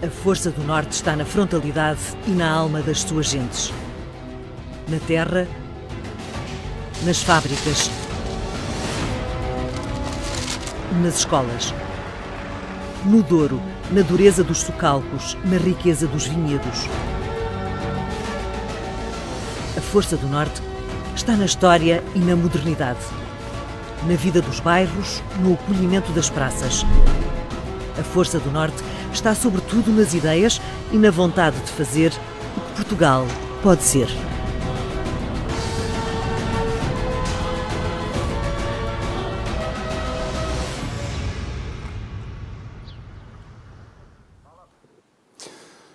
A força do Norte está na frontalidade e na alma das suas gentes. Na terra, nas fábricas, nas escolas, no Douro, na dureza dos socalcos, na riqueza dos vinhedos. A força do Norte está na história e na modernidade, na vida dos bairros, no acolhimento das praças. A força do Norte está sobretudo nas ideias e na vontade de fazer o que Portugal pode ser.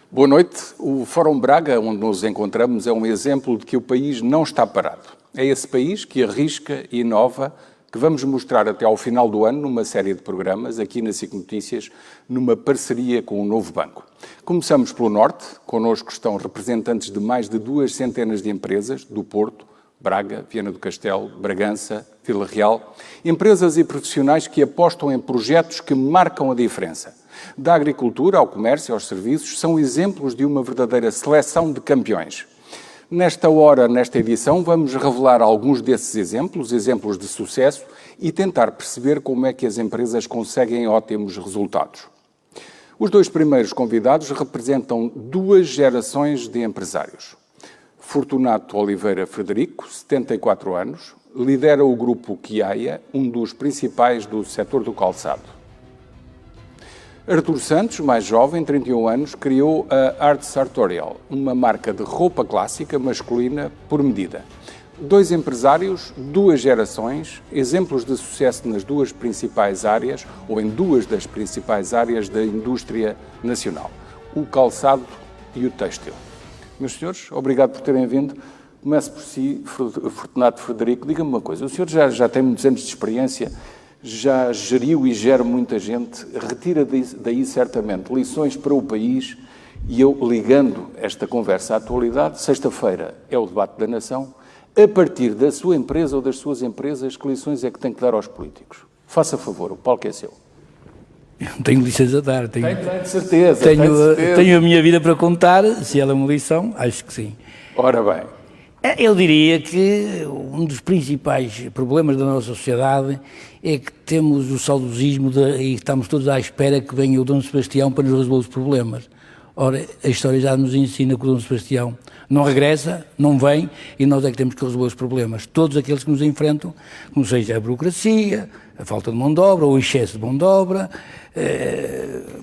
Boa noite. O Fórum Braga, onde nos encontramos, é um exemplo de que o país não está parado. É esse país que arrisca e inova, que vamos mostrar até ao final do ano numa série de programas, aqui na SIC Notícias, numa parceria com o Novo Banco. Começamos pelo Norte. Connosco estão representantes de mais de 200 de empresas, do Porto, Braga, Viana do Castelo, Bragança, Vila Real. Empresas e profissionais que apostam em projetos que marcam a diferença. Da agricultura ao comércio, aos serviços, são exemplos de uma verdadeira seleção de campeões. Nesta hora, nesta edição, vamos revelar alguns desses exemplos de sucesso e tentar perceber como é que as empresas conseguem ótimos resultados. Os dois primeiros convidados representam duas gerações de empresários. Fortunato Oliveira Frederico, 74 anos, lidera o grupo Quiaia, um dos principais do setor do calçado. Artur Santos, mais jovem, 31 anos, criou a Art Sartorial, uma marca de roupa clássica masculina por medida. Dois empresários, duas gerações, exemplos de sucesso nas duas principais áreas, ou em duas das principais áreas da indústria nacional, o calçado e o têxtil. Meus senhores, obrigado por terem vindo. Começo por si, Fortunato Frederico. Diga-me uma coisa, o senhor já tem muitos anos de experiência, já geriu e gera muita gente, retira daí certamente lições para o país e eu, ligando esta conversa à atualidade, sexta-feira é o debate da nação, a partir da sua empresa ou das suas empresas, que lições é que tem que dar aos políticos? Faça favor, o palco é seu. Eu não tenho lições a dar. Tenho certeza. Tenho a minha vida para contar, se ela é uma lição, acho que sim. Ora bem. Eu diria que um dos principais problemas da nossa sociedade é que temos o saudosismo e estamos todos à espera que venha o Dom Sebastião para nos resolver os problemas. Ora, a história já nos ensina que o Dom Sebastião não regressa, não vem, e nós é que temos que resolver os problemas. Todos aqueles que nos enfrentam, como seja a burocracia, a falta de mão de obra, ou o excesso de mão de obra,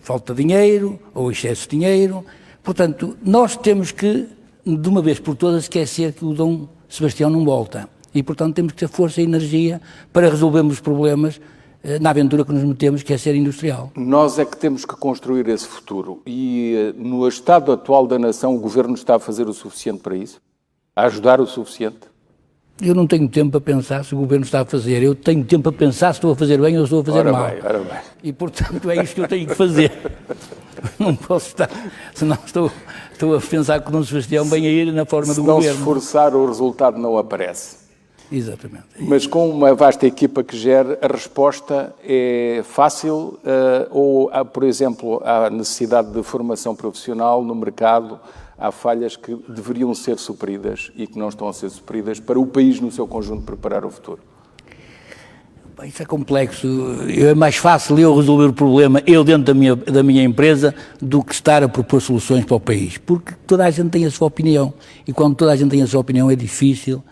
falta de dinheiro, ou excesso de dinheiro. Portanto, nós temos que, de uma vez por todas, esquecer que o Dom Sebastião não volta. E, portanto, temos que ter força e energia para resolvermos os problemas na aventura que nos metemos, que é ser industrial. Nós é que temos que construir esse futuro. E no estado atual da nação, o Governo está a fazer o suficiente para isso? A ajudar o suficiente? Eu não tenho tempo para pensar se o Governo está a fazer. Eu tenho tempo para pensar se estou a fazer bem ou estou a fazer mal. Ora bem. E, portanto, é isso que eu tenho que fazer. Não posso estar... Senão estou a pensar que o Dom Sebastião vem a ir na forma do Governo. Se não se esforçar, o resultado não aparece. Exatamente. Mas com uma vasta equipa que gera, a resposta é fácil ou, por exemplo, há necessidade de formação profissional no mercado, há falhas que deveriam ser supridas e que não estão a ser supridas para o país no seu conjunto preparar o futuro? Isso é complexo. É mais fácil eu resolver o problema, eu dentro da minha empresa, do que estar a propor soluções para o país. Porque toda a gente tem a sua opinião. E quando toda a gente tem a sua opinião é difícil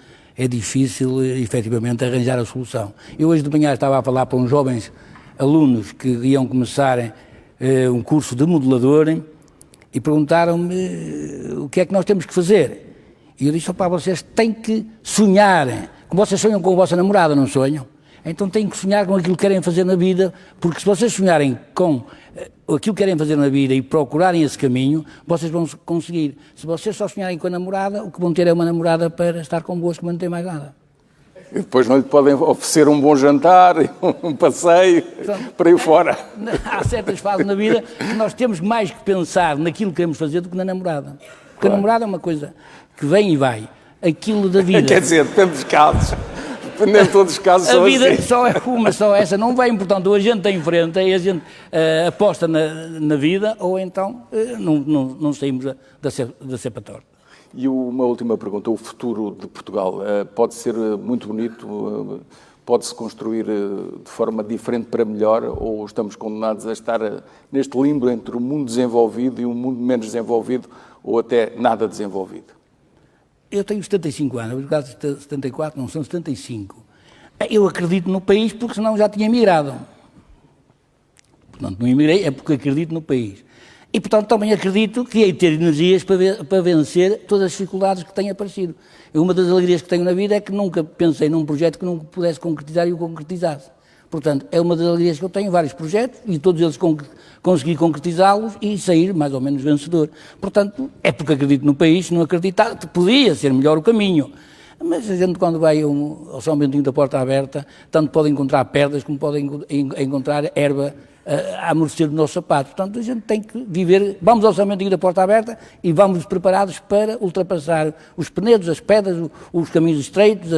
efetivamente arranjar a solução. Eu hoje de manhã estava a falar para uns jovens alunos que iam começar um curso de modelador e perguntaram-me o que é que nós temos que fazer. E eu disse, vocês têm que sonhar. Como vocês sonham com a vossa namorada, não sonham? Então têm que sonhar com aquilo que querem fazer na vida, porque se vocês sonharem com aquilo que querem fazer na vida e procurarem esse caminho, vocês vão conseguir. Se vocês só sonharem com a namorada, o que vão ter é uma namorada para estar convosco, mas não tem mais nada. E depois não lhe podem oferecer um bom jantar, um passeio, para ir fora. Há certas fases na vida que nós temos mais que pensar naquilo que queremos fazer do que na namorada. Porque a namorada é uma coisa que vem e vai. Aquilo da vida... Quer dizer, depende dos casos. Nem todos os casos são A vida assim. só é uma, só essa. Não vai importante. Ou a gente tem em frente, aí a gente aposta na vida, ou então não saímos da cepa torta. E uma última pergunta. O futuro de Portugal pode ser muito bonito? Pode-se construir de forma diferente para melhor? Ou estamos condenados a estar neste limbo entre o mundo desenvolvido e o mundo menos desenvolvido, ou até nada desenvolvido? Eu tenho 75 anos, no caso de 74, não são 75. Eu acredito no país porque senão já tinha emigrado. Portanto, não emigrei, é porque acredito no país. E, portanto, também acredito que hei de ter energias para vencer todas as dificuldades que têm aparecido. Uma das alegrias que tenho na vida é que nunca pensei num projeto que não pudesse concretizar e o concretizasse. Portanto, é uma das alegrias que eu tenho, vários projetos, e todos eles consegui concretizá-los e sair mais ou menos vencedor. Portanto, é porque acredito no país, se não acreditar, podia ser melhor o caminho. Mas a gente, quando vai ao São Bentinho da Porta Aberta, tanto pode encontrar pedras como pode encontrar erva à mercê do nosso sapato. Portanto, a gente tem que viver, vamos ao São Bentinho da Porta Aberta e vamos preparados para ultrapassar os penedos, as pedras, os caminhos estreitos,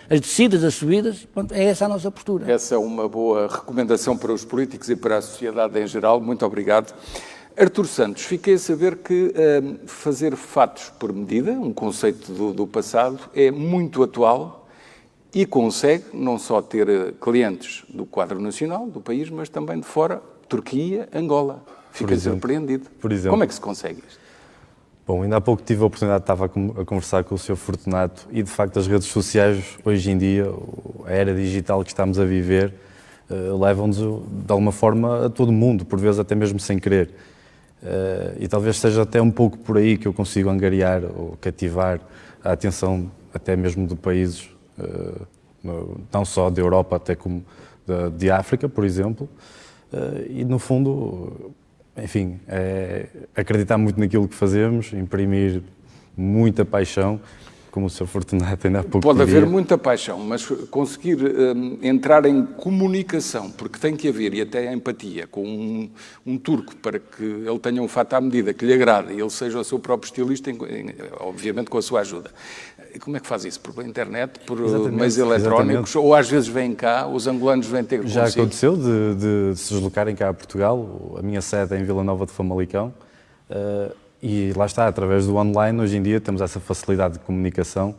as descidas, as subidas. Portanto, é essa a nossa postura. Essa é uma boa recomendação para os políticos e para a sociedade em geral. Muito obrigado. Artur Santos, fiquei a saber que fazer fatos por medida, um conceito do passado, é muito atual e consegue não só ter clientes do quadro nacional, do país, mas também de fora, Turquia, Angola. Fiquei surpreendido. Por exemplo. Como é que se consegue isto? Bom, ainda há pouco tive a oportunidade, estava a conversar com o Sr. Fortunato e, de facto, as redes sociais, hoje em dia, a era digital que estamos a viver, levam-nos, de alguma forma, a todo mundo, por vezes até mesmo sem querer. E talvez seja até um pouco por aí que eu consigo angariar ou cativar a atenção até mesmo de países, não só da Europa, até como de África, por exemplo. E, no fundo, enfim, é acreditar muito naquilo que fazemos, imprimir muita paixão, como o Sr. Fortunato ainda há pouco Pode dizia. haver muita paixão, mas conseguir entrar em comunicação, porque tem que haver, e até a empatia, com um turco, para que ele tenha um fato à medida, que lhe agrade, e ele seja o seu próprio estilista, obviamente com a sua ajuda. Como é que faz isso? Por internet, por meios eletrónicos, ou às vezes vêm cá, os angolanos vêm ter consigo? Já aconteceu de se deslocarem cá a Portugal. A minha sede é em Vila Nova de Famalicão. E lá está, através do online, hoje em dia temos essa facilidade de comunicação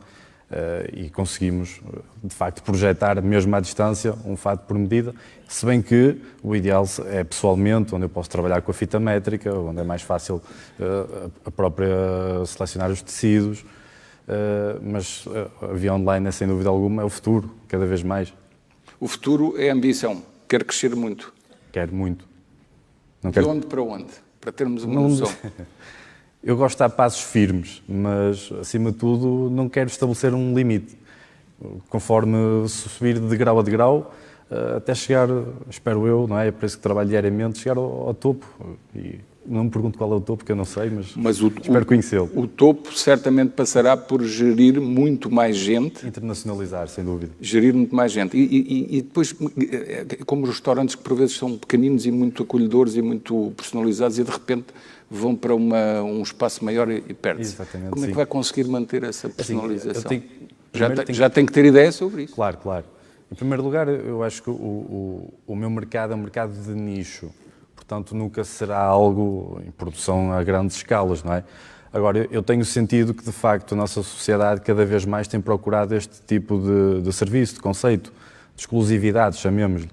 e conseguimos, de facto, projetar, mesmo à distância, um fato por medida, se bem que o ideal é pessoalmente, onde eu posso trabalhar com a fita métrica, onde é mais fácil a própria selecionar os tecidos, mas a via online, sem dúvida alguma, é o futuro, cada vez mais. O futuro é a ambição, quer crescer muito. Quero muito. De onde para onde? Para termos uma noção. Eu gosto de dar passos firmes, mas, acima de tudo, não quero estabelecer um limite. Conforme subir de grau a degrau, até chegar, espero eu, não é? É para isso que trabalho diariamente, chegar ao topo. E não me pergunto qual é o topo, que eu não sei, mas espero conhecê-lo. O topo certamente passará por gerir muito mais gente. Internacionalizar, sem dúvida. Gerir muito mais gente. E depois, como os restaurantes que por vezes são pequeninos e muito acolhedores e muito personalizados e de repente vão para um espaço maior e perde-se. Exatamente, como é que vai conseguir manter essa personalização? Assim, já tem que ter ideia sobre isso. Claro, claro. Em primeiro lugar, eu acho que o meu mercado é um mercado de nicho. Portanto, nunca será algo em produção a grandes escalas, não é? Agora, eu tenho sentido que, de facto, a nossa sociedade cada vez mais tem procurado este tipo de serviço, de conceito, de exclusividade, chamemos-lhe.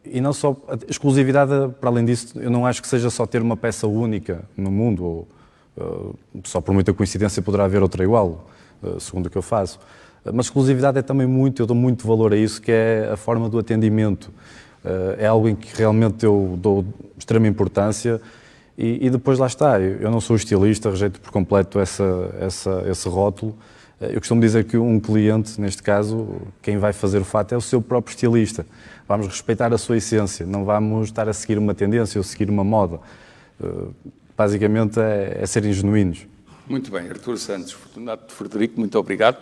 E não só exclusividade, para além disso, eu não acho que seja só ter uma peça única no mundo, ou só por muita coincidência poderá haver outra igual, segundo o que eu faço. Mas exclusividade é também eu dou muito valor a isso, que é a forma do atendimento. É algo em que realmente eu dou extrema importância e depois lá está, eu não sou estilista, rejeito por completo esse rótulo. Eu costumo dizer que um cliente, neste caso, quem vai fazer o fato é o seu próprio estilista. Vamos respeitar a sua essência, não vamos estar a seguir uma tendência ou seguir uma moda. Basicamente é serem genuínos. Muito bem, Artur Santos, Fortunato Frederico, muito obrigado.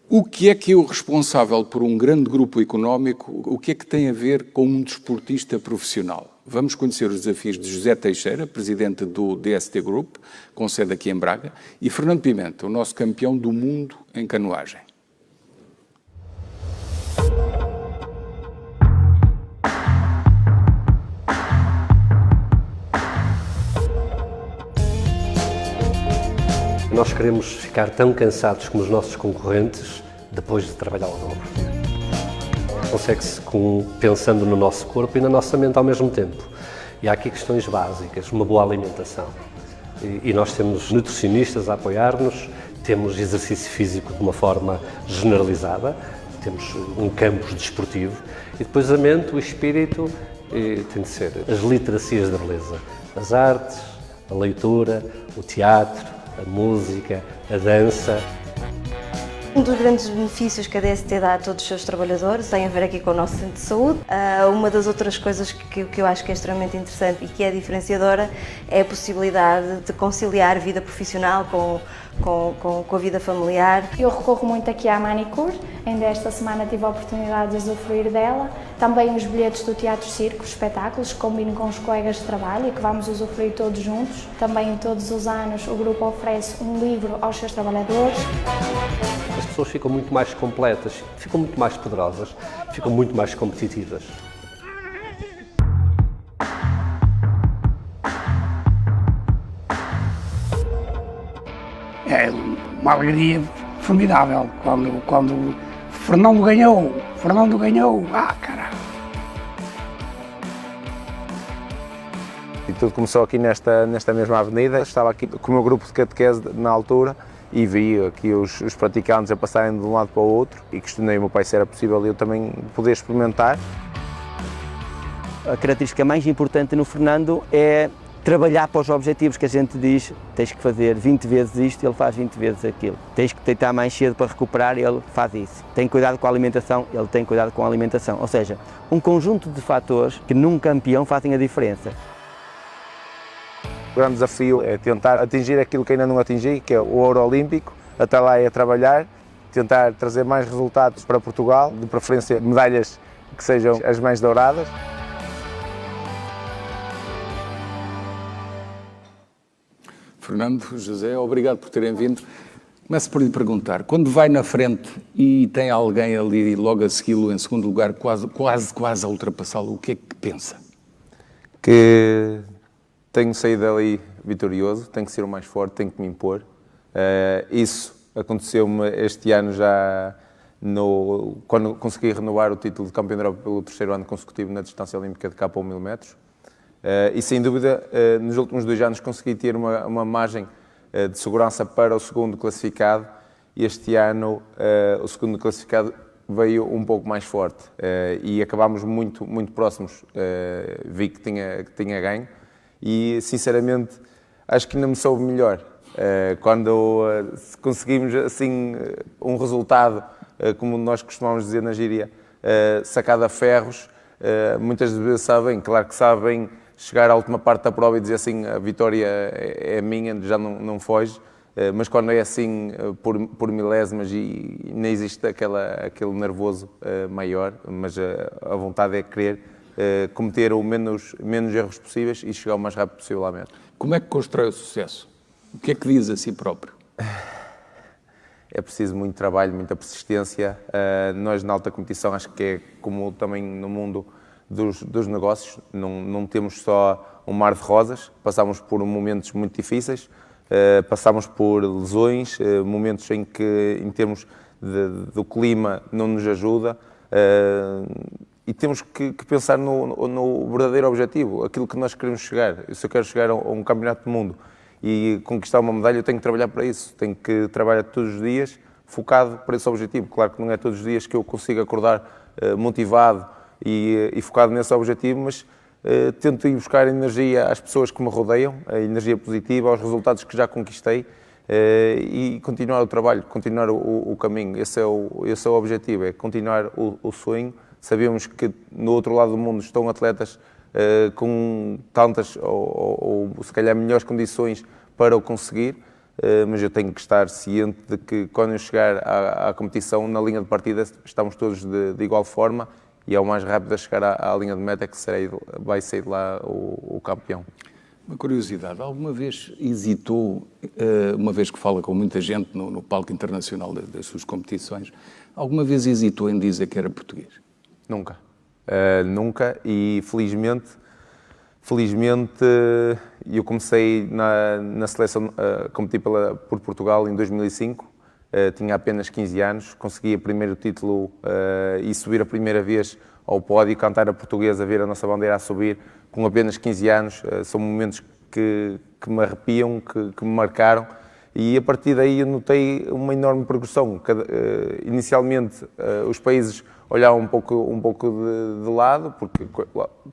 O que é o responsável por um grande grupo económico, o que é que tem a ver com um desportista profissional? Vamos conhecer os desafios de José Teixeira, presidente do DST Group, com sede aqui em Braga, e Fernando Pimenta, o nosso campeão do mundo em canoagem. Nós queremos ficar tão cansados como os nossos concorrentes depois de trabalhar o dobro. Consegue-se pensando no nosso corpo e na nossa mente ao mesmo tempo. E há aqui questões básicas, uma boa alimentação. E nós temos nutricionistas a apoiar-nos, temos exercício físico de uma forma generalizada, temos um campus desportivo e depois a mente, o espírito, tem de ser as literacias da beleza, as artes, a leitura, o teatro, a música, a dança. Um dos grandes benefícios que a DST dá a todos os seus trabalhadores tem a ver aqui com o nosso centro de saúde. Uma das outras coisas que eu acho que é extremamente interessante e que é diferenciadora é a possibilidade de conciliar a vida profissional com a vida familiar. Eu recorro muito aqui à manicure, ainda esta semana tive a oportunidade de usufruir dela. Também os bilhetes do Teatro Circo, os espetáculos, que combino com os colegas de trabalho e que vamos usufruir todos juntos. Também todos os anos o grupo oferece um livro aos seus trabalhadores. As pessoas ficam muito mais completas, ficam muito mais poderosas, ficam muito mais competitivas. É uma alegria formidável quando Fernando ganhou, caralho! E tudo começou aqui nesta mesma avenida. Estava aqui com o meu grupo de catequese na altura e vi aqui os praticantes a passarem de um lado para o outro e questionei o meu pai se era possível eu também poder experimentar. A característica mais importante no Fernando é trabalhar para os objetivos que a gente diz, tens que fazer 20 vezes isto, ele faz 20 vezes aquilo. Tens que deitar mais cedo para recuperar, ele faz isso. Tem cuidado com a alimentação, ele tem cuidado com a alimentação. Ou seja, um conjunto de fatores que num campeão fazem a diferença. O grande desafio é tentar atingir aquilo que ainda não atingi, que é o ouro olímpico. Até lá é trabalhar, tentar trazer mais resultados para Portugal, de preferência medalhas que sejam as mais douradas. Fernando, José, obrigado por terem vindo. Começo por lhe perguntar, quando vai na frente e tem alguém ali logo a segui-lo em segundo lugar, quase a ultrapassá-lo, o que é que pensa? Que tenho saído dali vitorioso, tenho que ser o mais forte, tenho que me impor. Isso aconteceu-me este ano já quando consegui renovar o título de campeão da Europa pelo terceiro ano consecutivo na distância olímpica de K a 1000 metros. E sem dúvida, nos últimos 2 anos consegui ter uma margem de segurança para o segundo classificado e este ano o segundo classificado veio um pouco mais forte e acabámos muito próximos, vi que tinha ganho e sinceramente acho que ainda me soube melhor quando conseguimos assim um resultado, como nós costumamos dizer na gíria, sacado a ferros. Muitas vezes sabem, claro que sabem, chegar à última parte da prova e dizer assim, a vitória é minha, já não foge, mas quando é assim por milésimas e nem existe aquele nervoso maior, mas a vontade é querer cometer o menos erros possíveis e chegar o mais rápido possível à meta. Como é que constrói o sucesso? O que é que diz a si próprio? É preciso muito trabalho, muita persistência. Nós na alta competição acho que é como também no mundo dos negócios, não temos só um mar de rosas, passamos por momentos muito difíceis, passamos por lesões, momentos em que em termos do clima não nos ajuda e temos que pensar no verdadeiro objetivo, aquilo que nós queremos chegar. Se eu quero chegar a um campeonato do mundo e conquistar uma medalha, eu tenho que trabalhar para isso, tenho que trabalhar todos os dias focado para esse objetivo. Claro que não é todos os dias que eu consigo acordar motivado e focado nesse objetivo, mas tento ir buscar energia às pessoas que me rodeiam, a energia positiva, aos resultados que já conquistei e continuar o trabalho, continuar o caminho. Esse é o objetivo, é continuar o sonho. Sabemos que no outro lado do mundo estão atletas com tantas ou se calhar melhores condições para o conseguir, mas eu tenho que estar ciente de que quando eu chegar à competição, na linha de partida, estamos todos de igual forma e é o mais rápido a chegar à linha de meta que vai sair de lá o campeão. Uma curiosidade, alguma vez hesitou, uma vez que fala com muita gente no palco internacional das suas competições, alguma vez hesitou em dizer que era português? Nunca. Nunca e felizmente eu comecei na seleção a competir por Portugal em 2005, tinha apenas 15 anos, consegui o primeiro título e subir a primeira vez ao pódio, cantar a portuguesa, ver a nossa bandeira a subir com apenas 15 anos. São momentos que me arrepiam, que me marcaram, e a partir daí eu notei uma enorme progressão. Inicialmente os países olhavam um pouco de lado, porque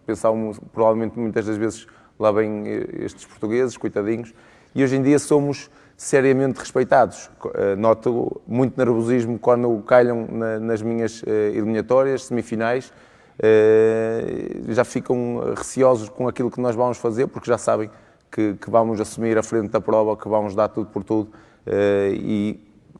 pensavam provavelmente muitas das vezes lá vêm estes portugueses, coitadinhos, e hoje em dia somos seriamente respeitados. Noto muito nervosismo quando calham nas minhas eliminatórias, semifinais, já ficam receosos com aquilo que nós vamos fazer, porque já sabem que vamos assumir a frente da prova, que vamos dar tudo por tudo, e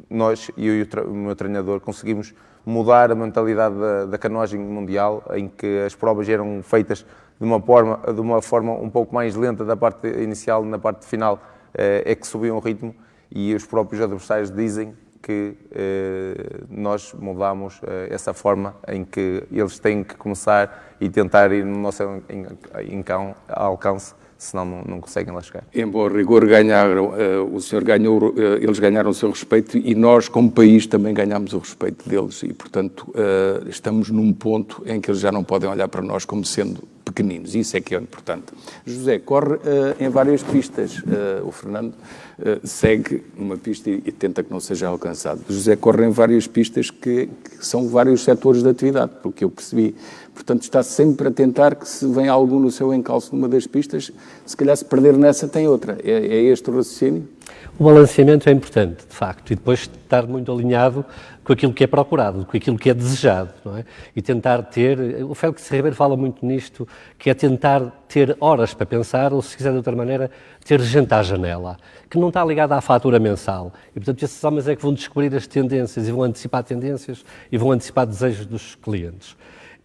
nós, eu e o meu treinador, conseguimos mudar a mentalidade da canoagem mundial, em que as provas eram feitas de uma forma um pouco mais lenta da parte inicial, na parte final é que subiam o ritmo, e os próprios adversários dizem que nós mudamos essa forma em que eles têm que começar e tentar ir no nosso alcance, senão não conseguem lá chegar. Em bom rigor, o senhor ganhou, eles ganharam o seu respeito e nós, como país, também ganhámos o respeito deles e, portanto, estamos num ponto em que eles já não podem olhar para nós como sendo pequeninos. Isso é que é importante. José, corre em várias pistas. O Fernando segue uma pista e tenta que não seja alcançado. José corre em várias pistas que são vários setores de atividade, pelo que eu percebi. Portanto, está sempre a tentar que, se vem algum no seu encalço numa das pistas, se calhar se perder nessa tem outra. É este o raciocínio? O balanceamento é importante, de facto, e depois estar muito alinhado com aquilo que é procurado, com aquilo que é desejado, não é? E tentar ter, o Félix Ribeiro fala muito nisto, que é tentar ter horas para pensar, ou se quiser de outra maneira, ter gente à janela, que não está ligada à fatura mensal. E, portanto, esses homens é que vão descobrir as tendências e vão antecipar tendências e vão antecipar desejos dos clientes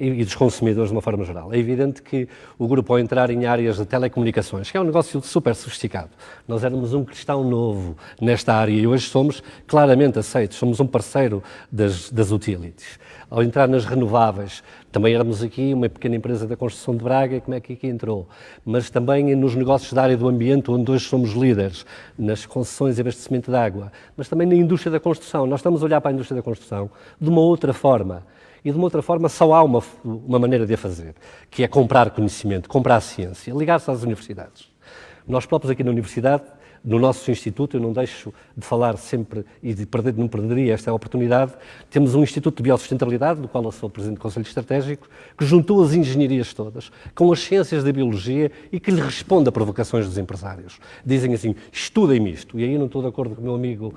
e dos consumidores de uma forma geral. É evidente que o grupo, ao entrar em áreas de telecomunicações, que é um negócio super sofisticado, nós éramos um cristão novo nesta área e hoje somos claramente aceitos, somos um parceiro das utilities. Ao entrar nas renováveis, também éramos aqui uma pequena empresa da construção de Braga, como é que aqui entrou? Mas também nos negócios da área do ambiente, onde hoje somos líderes, nas concessões e abastecimento de água, mas também na indústria da construção. Nós estamos a olhar para a indústria da construção de uma outra forma. E de uma outra forma só há uma maneira de a fazer, que é comprar conhecimento, comprar ciência, ligar-se às universidades. Nós próprios aqui na universidade, no nosso instituto, eu não deixo de falar sempre e não perderia esta oportunidade, temos um Instituto de Biosustentabilidade, do qual eu sou Presidente do Conselho Estratégico, que juntou as engenharias todas com as ciências da biologia e que lhe responde a provocações dos empresários. Dizem assim, estudem-me isto. E aí não estou de acordo com o meu amigo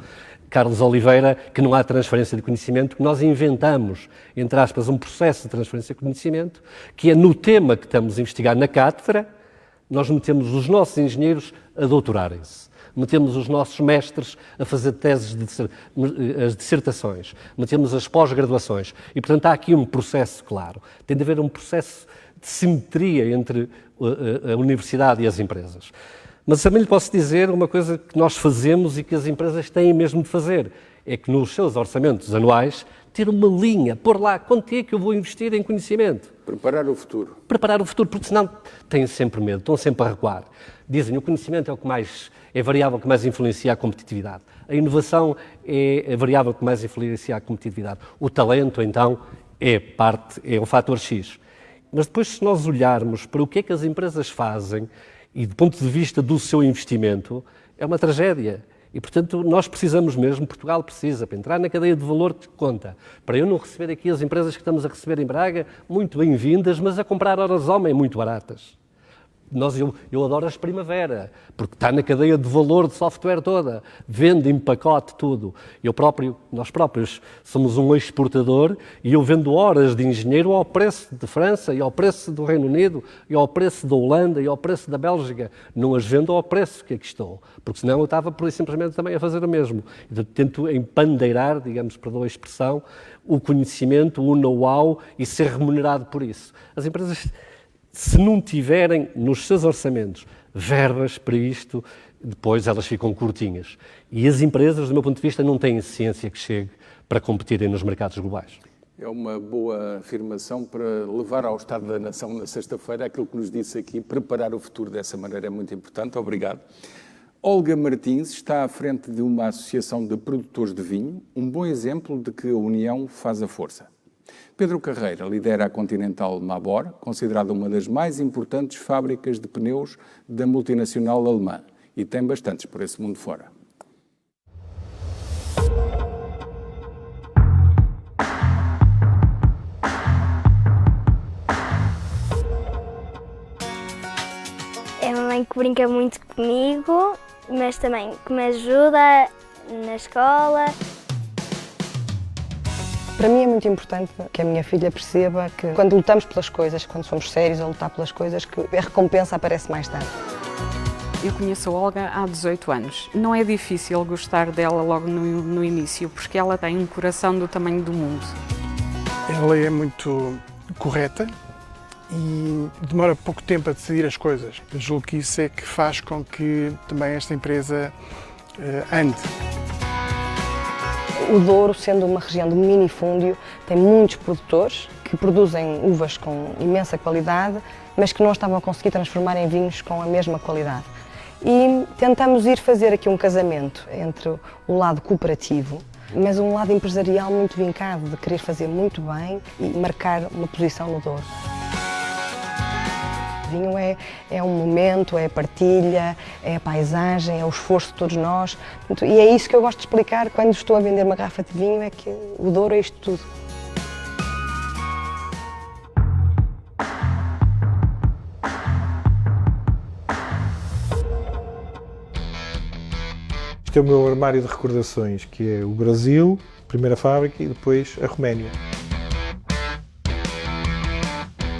Carlos Oliveira, que não há transferência de conhecimento, que nós inventamos, entre aspas, um processo de transferência de conhecimento, que é no tema que estamos a investigar na cátedra, nós metemos os nossos engenheiros a doutorarem-se, metemos os nossos mestres a fazer teses, as dissertações, metemos as pós-graduações e, portanto, há aqui um processo claro. Tem de haver um processo de simetria entre a universidade e as empresas. Mas também lhe posso dizer uma coisa que nós fazemos e que as empresas têm mesmo de fazer, é que nos seus orçamentos anuais ter uma linha, pôr lá quanto é que eu vou investir em conhecimento. Preparar o futuro. Preparar o futuro, porque senão têm sempre medo, estão sempre a recuar. Dizem, o conhecimento é a variável que mais influencia a competitividade. A inovação é a variável que mais influencia a competitividade. O talento, então, é um fator X. Mas depois, se nós olharmos para o que é que as empresas fazem, e do ponto de vista do seu investimento, é uma tragédia. E, portanto, nós precisamos mesmo, Portugal precisa, para entrar na cadeia de valor que conta, para eu não receber aqui as empresas que estamos a receber em Braga, muito bem-vindas, mas a comprar horas homem muito baratas. Eu adoro as Primavera, porque está na cadeia de valor de software toda, vende em pacote tudo. Nós próprios somos um exportador e eu vendo horas de engenheiro ao preço de França e ao preço do Reino Unido e ao preço da Holanda e ao preço da Bélgica. Não as vendo ao preço que aqui estou, porque senão eu estava por simplesmente também a fazer o mesmo. Então, tento empandeirar, digamos, perdoa a expressão, o conhecimento, o know-how e ser remunerado por isso. As empresas, se não tiverem nos seus orçamentos verbas para isto, depois elas ficam curtinhas. E as empresas, do meu ponto de vista, não têm ciência que chegue para competirem nos mercados globais. É uma boa afirmação para levar ao Estado da Nação na sexta-feira aquilo que nos disse aqui. Preparar o futuro dessa maneira é muito importante. Obrigado. Olga Martins está à frente de uma associação de produtores de vinho, um bom exemplo de que a união faz a força. Pedro Carreira lidera a Continental Mabor, considerada uma das mais importantes fábricas de pneus da multinacional alemã, e tem bastantes por esse mundo fora. É uma mãe que brinca muito comigo, mas também que me ajuda na escola. Para mim é muito importante que a minha filha perceba que quando lutamos pelas coisas, quando somos sérios a lutar pelas coisas, que a recompensa aparece mais tarde. Eu conheço a Olga há 18 anos. Não é difícil gostar dela logo no início, porque ela tem um coração do tamanho do mundo. Ela é muito correta e demora pouco tempo a decidir as coisas. Eu julgo que isso é que faz com que também esta empresa ande. O Douro, sendo uma região de minifúndio, tem muitos produtores que produzem uvas com imensa qualidade, mas que não estavam a conseguir transformar em vinhos com a mesma qualidade. E tentamos ir fazer aqui um casamento entre o lado cooperativo, mas um lado empresarial muito vincado, de querer fazer muito bem e marcar uma posição no Douro. O vinho é um momento, é a partilha, é a paisagem, é o esforço de todos nós. E é isso que eu gosto de explicar quando estou a vender uma garrafa de vinho, é que o Douro é isto tudo. Este é o meu armário de recordações, que é o Brasil, a primeira fábrica, e depois a Roménia.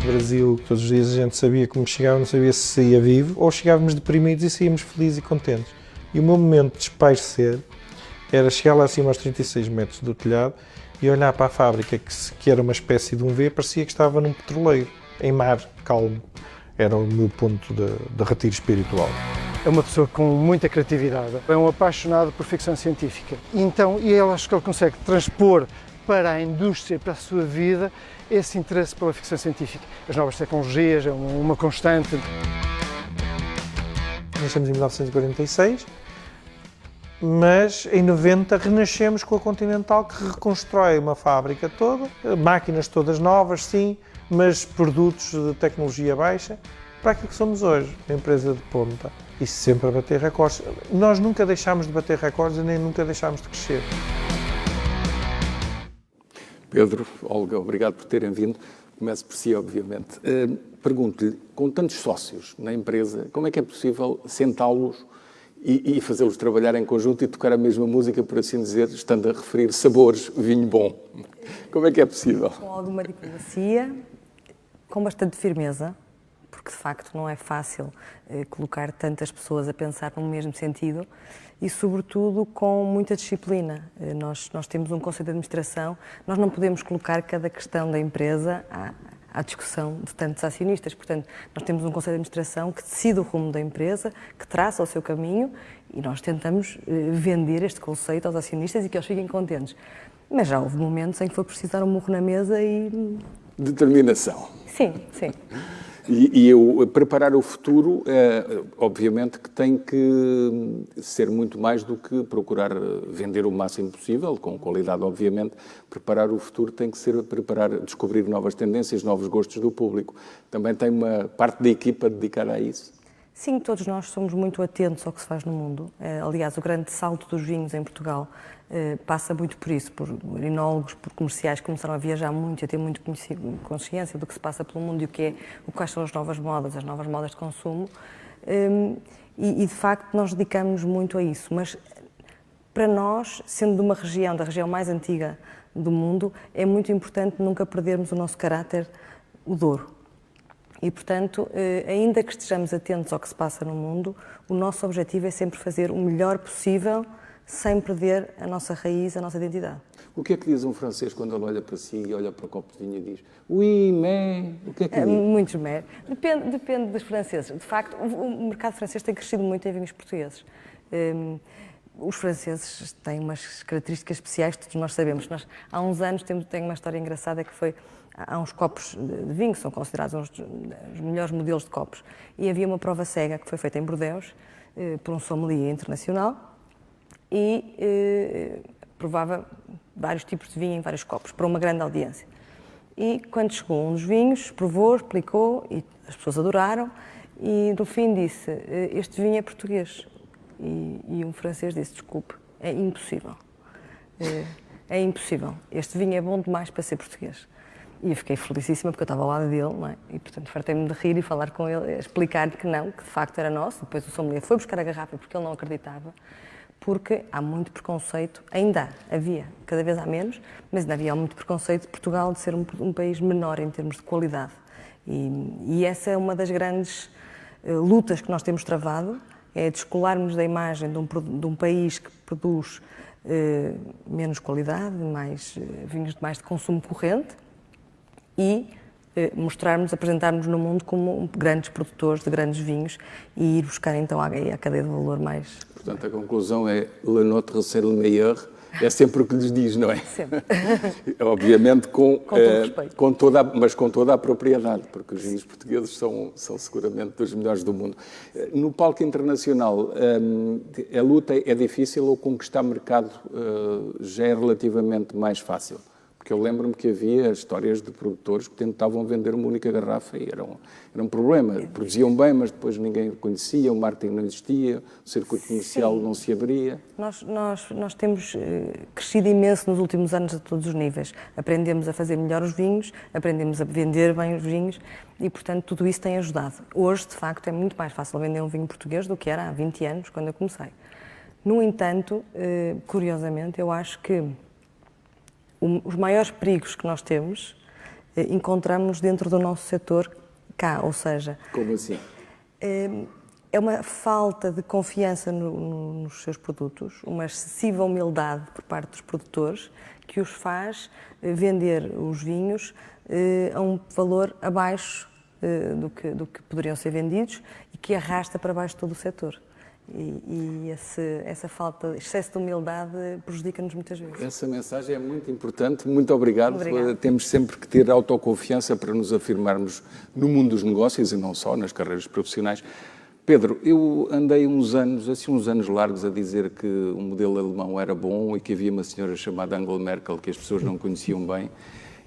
No Brasil, todos os dias a gente sabia como chegava, não sabia se saía vivo, ou chegávamos deprimidos e saíamos felizes e contentes. E o meu momento de espairecer era chegar lá acima aos 36 metros do telhado e olhar para a fábrica, que era uma espécie de um V, parecia que estava num petroleiro, em mar, calmo. Era o meu ponto de retiro espiritual. É uma pessoa com muita criatividade, é um apaixonado por ficção científica. Então, eu acho que ele consegue transpor para a indústria, para a sua vida, esse interesse pela ficção científica. As novas tecnologias, é uma constante. Nascemos em 1946, mas em 90 renascemos com a Continental, que reconstrói uma fábrica toda, máquinas todas novas, sim, mas produtos de tecnologia baixa, para aquilo que somos hoje, uma empresa de ponta. E sempre a bater recordes. Nós nunca deixámos de bater recordes e nem nunca deixámos de crescer. Pedro, Olga, obrigado por terem vindo. Começo por si, obviamente. Pergunto-lhe, com tantos sócios na empresa, como é que é possível sentá-los e fazê-los trabalhar em conjunto e tocar a mesma música, por assim dizer, estando a referir sabores, vinho bom? Como é que é possível? Com alguma diplomacia, com bastante firmeza, porque de facto não é fácil colocar tantas pessoas a pensar no mesmo sentido e, sobretudo, com muita disciplina. Nós temos um conselho de administração, nós não podemos colocar cada questão da empresa à discussão de tantos acionistas. Portanto, nós temos um conselho de administração que decide o rumo da empresa, que traça o seu caminho e nós tentamos vender este conceito aos acionistas e que eles fiquem contentes. Mas já houve momentos em que foi preciso dar um murro na mesa e... Determinação. Sim, sim. E preparar o futuro, obviamente que tem que ser muito mais do que procurar vender o máximo possível, com qualidade, obviamente. Preparar o futuro tem que ser descobrir novas tendências, novos gostos do público. Também tem uma parte da equipa dedicada a isso? Sim, todos nós somos muito atentos ao que se faz no mundo. Aliás, o grande salto dos vinhos em Portugal passa muito por isso, por enólogos, por comerciais que começaram a viajar muito e a ter muito consciência do que se passa pelo mundo e quais são as novas modas de consumo. E de facto nós dedicamos muito a isso, mas para nós, sendo de uma região, da região mais antiga do mundo, é muito importante nunca perdermos o nosso caráter, o Douro. E, portanto, ainda que estejamos atentos ao que se passa no mundo, o nosso objetivo é sempre fazer o melhor possível, sem perder a nossa raiz, a nossa identidade. O que é que diz um francês quando ele olha para si e olha para o copo de vinho e diz oui, mais... O que é que diz? Muitos mais. Depende dos franceses. De facto, o mercado francês tem crescido muito em vinhos portugueses. Os franceses têm umas características especiais, todos nós sabemos. Há uns anos tem uma história engraçada que foi, há uns copos de vinho, que são considerados uns dos melhores modelos de copos, e havia uma prova cega que foi feita em Bordeaux por um sommelier internacional e provava vários tipos de vinho em vários copos, para uma grande audiência. E quando chegou um dos vinhos, provou, explicou, e as pessoas adoraram, e no fim disse, este vinho é português. E um francês disse, desculpe, é impossível. É impossível. Este vinho é bom demais para ser português. E eu fiquei felicíssima porque eu estava ao lado dele, não é? E portanto fartei-me de rir e falar com ele, explicar-lhe que não, que de facto era nosso. Depois o sommelier foi buscar a garrafa porque ele não acreditava, porque há muito preconceito, ainda havia, cada vez há menos, mas ainda havia muito preconceito de Portugal de ser um país menor em termos de qualidade. E essa é uma das grandes lutas que nós temos travado, é descolarmos da imagem de um país que produz menos qualidade, vinhos mais de consumo corrente, e apresentarmos no mundo como grandes produtores de grandes vinhos e ir buscar então a cadeia de valor mais... Portanto, a conclusão é le notre c'est le meilleur, é sempre o que lhes diz, não é? Sempre. Obviamente com todo respeito. Mas com toda a propriedade, porque os vinhos portugueses são seguramente dos melhores do mundo. No palco internacional, a luta é difícil ou conquistar mercado já é relativamente mais fácil? Porque eu lembro-me que havia histórias de produtores que tentavam vender uma única garrafa e era um problema. Produziam bem, mas depois ninguém conhecia, o marketing não existia, o circuito comercial não se abria. Nós temos crescido imenso nos últimos anos a todos os níveis. Aprendemos a fazer melhor os vinhos, aprendemos a vender bem os vinhos e, portanto, tudo isso tem ajudado. Hoje, de facto, é muito mais fácil vender um vinho português do que era há 20 anos, quando eu comecei. No entanto, curiosamente, eu acho que os maiores perigos que nós temos encontramos dentro do nosso setor cá, ou seja... Como assim? É uma falta de confiança nos seus produtos, uma excessiva humildade por parte dos produtores que os faz vender os vinhos a um valor abaixo do que poderiam ser vendidos e que arrasta para baixo todo o setor. E essa falta, excesso de humildade prejudica-nos muitas vezes. Essa mensagem é muito importante, muito obrigado. Obrigada. Temos sempre que ter autoconfiança para nos afirmarmos no mundo dos negócios e não só, nas carreiras profissionais. Pedro, eu andei uns anos largos a dizer que o modelo alemão era bom e que havia uma senhora chamada Angela Merkel que as pessoas não conheciam bem.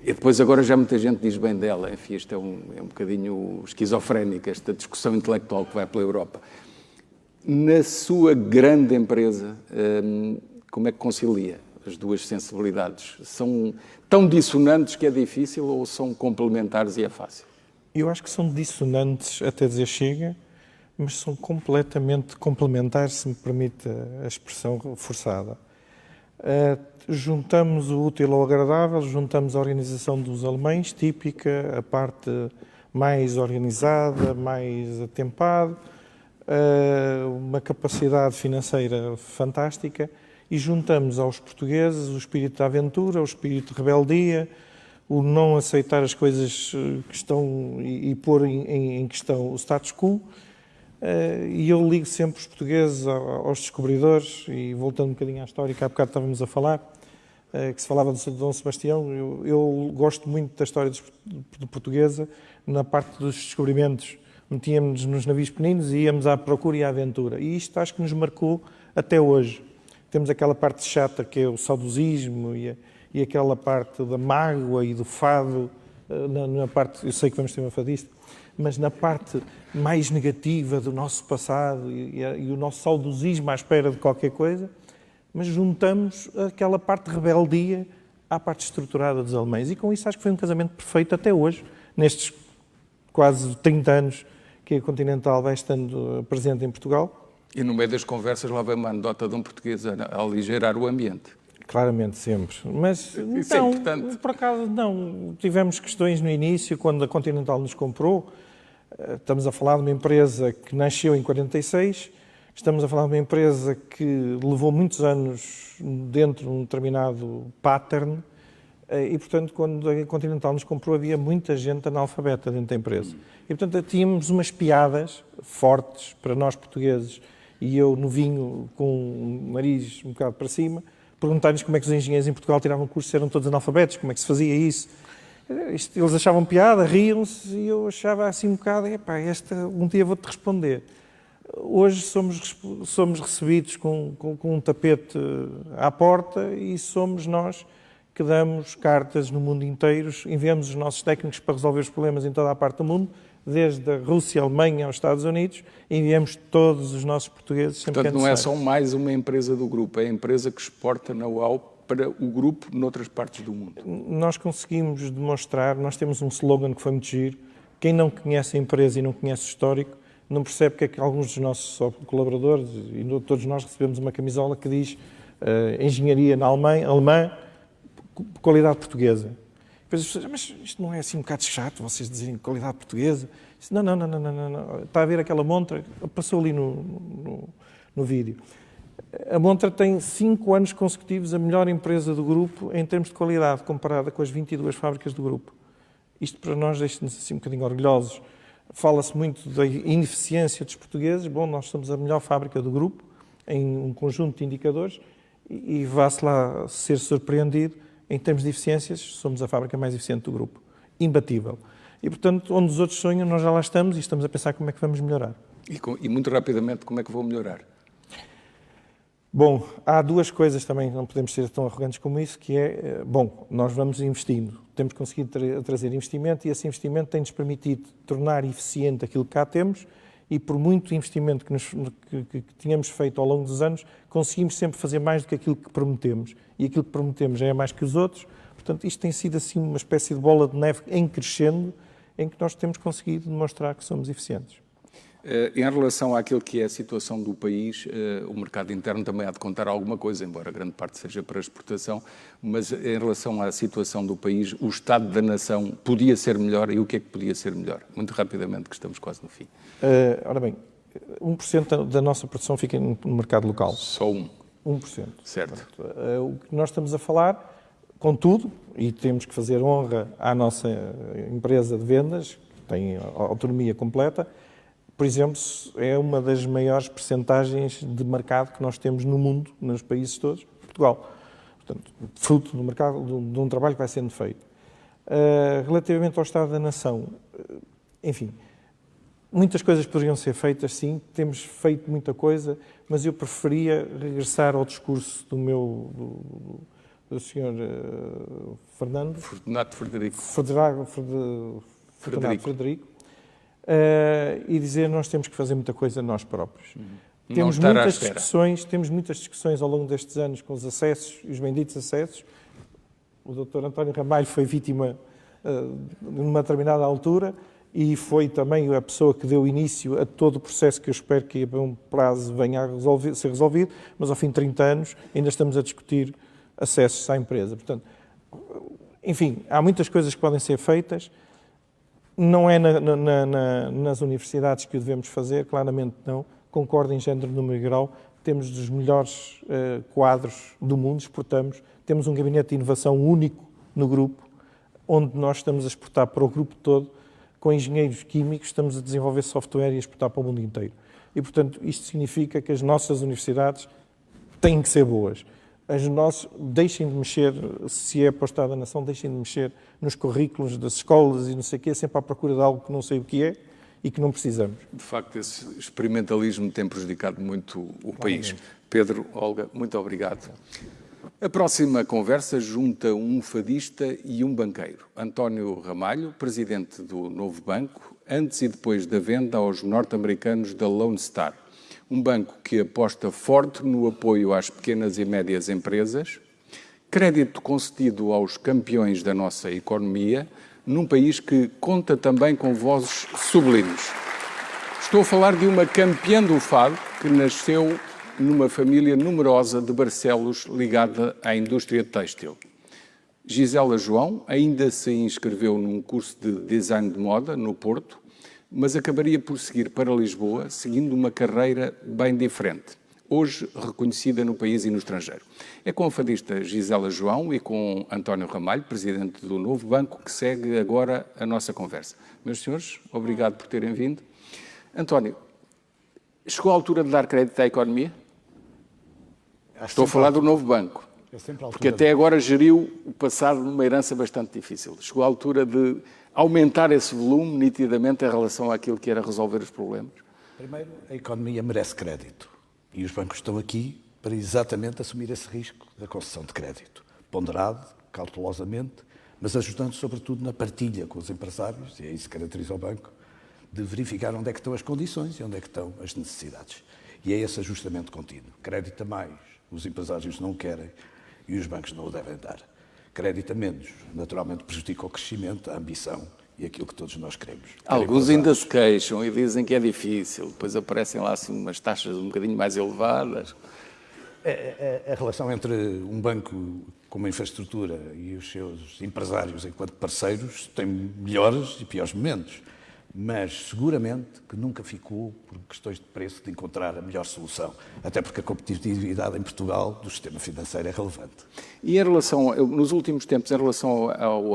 E depois agora já muita gente diz bem dela. Enfim, isto é um bocadinho esquizofrénico, esta discussão intelectual que vai pela Europa. Na sua grande empresa, como é que concilia as duas sensibilidades? São tão dissonantes que é difícil ou são complementares e é fácil? Eu acho que são dissonantes até dizer chega, mas são completamente complementares, se me permite a expressão forçada. Juntamos o útil ao agradável, juntamos a organização dos alemães, típica, a parte mais organizada, mais atempada, uma capacidade financeira fantástica e juntamos aos portugueses o espírito da aventura, o espírito de rebeldia, o não aceitar as coisas que estão e pôr em questão o status quo. E eu ligo sempre os portugueses aos descobridores e voltando um bocadinho à história que há bocado estávamos a falar, que se falava de Dom Sebastião, eu gosto muito da história de portuguesa na parte dos descobrimentos. Metíamos-nos nos navios pequeninos e íamos à procura e à aventura. E isto acho que nos marcou até hoje. Temos aquela parte chata que é o saudosismo e aquela parte da mágoa e do fado, na parte, eu sei que vamos ter uma fadista, mas na parte mais negativa do nosso passado e o nosso saudosismo à espera de qualquer coisa, mas juntamos aquela parte de rebeldia à parte estruturada dos alemães. E com isso acho que foi um casamento perfeito até hoje, nestes quase 30 anos que a Continental vai estando presente em Portugal. E no meio das conversas lá vem uma anedota de um português a aligeirar o ambiente. Claramente, sempre. Mas isso é importante. Por acaso não. Tivemos questões no início, quando a Continental nos comprou. Estamos a falar de uma empresa que nasceu em 46, estamos a falar de uma empresa que levou muitos anos dentro de um determinado pattern e, portanto, quando a Continental nos comprou havia muita gente analfabeta dentro da empresa. E, portanto, tínhamos umas piadas fortes para nós portugueses e eu no vinho com o nariz um bocado para cima, perguntar-lhes como é que os engenheiros em Portugal tiravam cursos, eram todos analfabetos, como é que se fazia isso. Eles achavam piada, riam-se, e eu achava assim um bocado, um dia vou-te responder. Hoje somos recebidos com um tapete à porta e somos nós que damos cartas no mundo inteiro, enviamos os nossos técnicos para resolver os problemas em toda a parte do mundo, desde a Rússia, a Alemanha aos Estados Unidos, enviamos todos os nossos portugueses sempre. Portanto, não é só mais uma empresa do grupo, é a empresa que exporta know-how para o grupo noutras partes do mundo. Nós conseguimos demonstrar, nós temos um slogan que foi muito giro, quem não conhece a empresa e não conhece o histórico, não percebe que é que alguns dos nossos colaboradores, e todos nós recebemos uma camisola que diz engenharia na alemã, qualidade portuguesa. Depois as pessoas dizem, mas isto não é assim um bocado chato, vocês dizerem qualidade portuguesa? Não. Está a ver aquela montra? Passou ali no vídeo. A montra tem 5 anos consecutivos a melhor empresa do grupo em termos de qualidade, comparada com as 22 fábricas do grupo. Isto para nós deixa-nos assim um bocadinho orgulhosos. Fala-se muito da ineficiência dos portugueses. Bom, nós somos a melhor fábrica do grupo em um conjunto de indicadores e vá-se lá ser surpreendido. Em termos de eficiências, somos a fábrica mais eficiente do grupo. Imbatível. E, portanto, onde os outros sonham, nós já lá estamos e estamos a pensar como é que vamos melhorar. E muito rapidamente, como é que vou melhorar? Bom, há 2 coisas também, não podemos ser tão arrogantes como isso, que é, nós vamos investindo. Temos conseguido trazer investimento e esse investimento tem-nos permitido tornar eficiente aquilo que cá temos e por muito investimento que tínhamos feito ao longo dos anos, conseguimos sempre fazer mais do que aquilo que prometemos. E aquilo que prometemos já é mais que os outros. Portanto, isto tem sido assim uma espécie de bola de neve em crescendo, em que nós temos conseguido demonstrar que somos eficientes. Em relação àquilo que é a situação do país, o mercado interno também há de contar alguma coisa, embora grande parte seja para exportação, mas em relação à situação do país, o estado da nação podia ser melhor e o que é que podia ser melhor? Muito rapidamente, que estamos quase no fim. Ora bem, 1% da nossa produção fica no mercado local. Só 1%. Certo. O que nós estamos a falar, contudo, e temos que fazer honra à nossa empresa de vendas, que tem autonomia completa, por exemplo, é uma das maiores percentagens de mercado que nós temos no mundo, nos países todos, Portugal. Portanto, fruto do mercado, de um trabalho que vai sendo feito. Relativamente ao Estado da Nação, enfim, muitas coisas poderiam ser feitas, sim, temos feito muita coisa, mas eu preferia regressar ao discurso do Sr. Fernando. Frederico. E dizer nós temos que fazer muita coisa nós próprios. Temos muitas discussões ao longo destes anos com os acessos, os benditos acessos. O Dr. António Ramalho foi vítima numa determinada altura e foi também a pessoa que deu início a todo o processo que eu espero que a bom prazo venha a ser resolvido, mas ao fim de 30 anos ainda estamos a discutir acessos à empresa. Portanto, enfim, há muitas coisas que podem ser feitas. Não é nas universidades que o devemos fazer, claramente não. Concordo em género, número e grau. Temos dos melhores quadros do mundo, exportamos. Temos um gabinete de inovação único no grupo, onde nós estamos a exportar para o grupo todo, com engenheiros químicos, estamos a desenvolver software e a exportar para o mundo inteiro. E, portanto, isto significa que as nossas universidades têm que ser boas. Deixem de mexer, se é para o Estado da Nação, deixem de mexer nos currículos das escolas e não sei o quê, sempre à procura de algo que não sei o que é e que não precisamos. De facto, esse experimentalismo tem prejudicado muito o país. Pedro, Olga, muito obrigado. A próxima conversa junta um fadista e um banqueiro. António Ramalho, presidente do Novo Banco, antes e depois da venda aos norte-americanos da Lone Star. Um banco que aposta forte no apoio às pequenas e médias empresas, crédito concedido aos campeões da nossa economia, num país que conta também com vozes sublimes. Estou a falar de uma campeã do fado que nasceu numa família numerosa de Barcelos ligada à indústria têxtil. Gisela João ainda se inscreveu num curso de design de moda no Porto, mas acabaria por seguir para Lisboa, seguindo uma carreira bem diferente, hoje reconhecida no país e no estrangeiro. É com a fadista Gisela João e com António Ramalho, presidente do Novo Banco, que segue agora a nossa conversa. Meus senhores, obrigado por terem vindo. António, Chegou a altura de dar crédito à economia? Estou a falar do novo banco. Porque até agora geriu o passado numa herança bastante difícil. Chegou a altura de aumentar esse volume nitidamente em relação àquilo que era resolver os problemas? Primeiro, a economia merece crédito. E os bancos estão aqui para exatamente assumir esse risco da concessão de crédito. Ponderado, cautelosamente, mas ajudando sobretudo na partilha com os empresários, e é isso que caracteriza o banco, de verificar onde é que estão as condições e onde é que estão as necessidades. E é esse ajustamento contínuo. Crédito a mais, os empresários não querem e os bancos não o devem dar. Crédito a menos, naturalmente prejudica o crescimento, a ambição e aquilo que todos nós queremos. Alguns ainda se queixam e dizem que é difícil, depois aparecem lá assim umas taxas um bocadinho mais elevadas. A relação entre um banco com uma infraestrutura e os seus empresários enquanto parceiros tem melhores e piores momentos, mas seguramente que nunca ficou por questões de preço de encontrar a melhor solução, até porque a competitividade em Portugal do sistema financeiro é relevante. E em relação, nos últimos tempos, em relação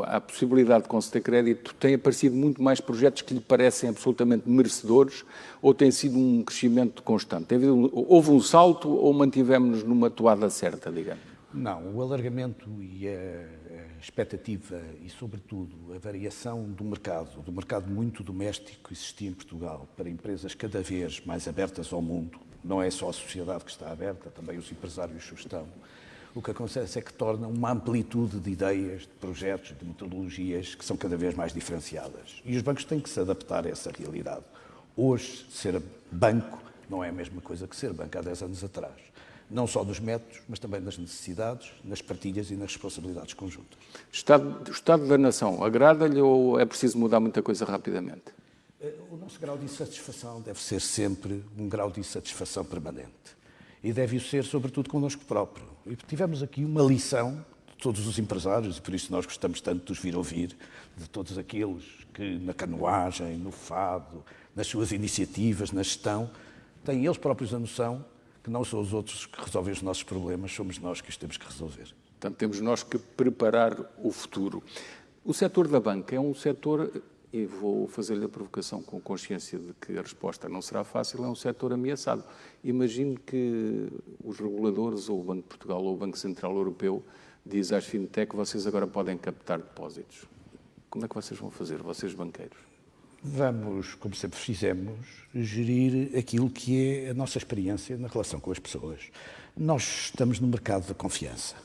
à possibilidade de conceder crédito, têm aparecido muito mais projetos que lhe parecem absolutamente merecedores ou tem sido um crescimento constante? Houve um salto ou mantivemos-nos numa toada certa, digamos? Não, o alargamento e a expectativa e, sobretudo, a variação do mercado muito doméstico que existia em Portugal para empresas cada vez mais abertas ao mundo, não é só a sociedade que está aberta, também os empresários o estão. O que acontece é que torna uma amplitude de ideias, de projetos, de metodologias que são cada vez mais diferenciadas. E os bancos têm que se adaptar a essa realidade. Hoje, ser banco não é a mesma coisa que ser banco há 10 anos atrás. Não só dos métodos, mas também das necessidades, nas partilhas e nas responsabilidades conjuntas. O Estado da Nação agrada-lhe ou é preciso mudar muita coisa rapidamente? O nosso grau de insatisfação deve ser sempre um grau de insatisfação permanente. E deve ser, sobretudo, connosco próprio. E tivemos aqui uma lição de todos os empresários, e por isso nós gostamos tanto de os vir ouvir, de todos aqueles que na canoagem, no fado, nas suas iniciativas, na gestão, têm eles próprios a noção que não são os outros que resolvem os nossos problemas, somos nós que os temos que resolver. Portanto, temos nós que preparar o futuro. O setor da banca é um setor, e vou fazer-lhe a provocação com consciência de que a resposta não será fácil, é um setor ameaçado. Imagino que os reguladores, ou o Banco de Portugal, ou o Banco Central Europeu, diz às fintech que vocês agora podem captar depósitos. Como é que vocês vão fazer, vocês banqueiros? Vamos, como sempre fizemos, gerir aquilo que é a nossa experiência na relação com as pessoas. Nós estamos no mercado da confiança.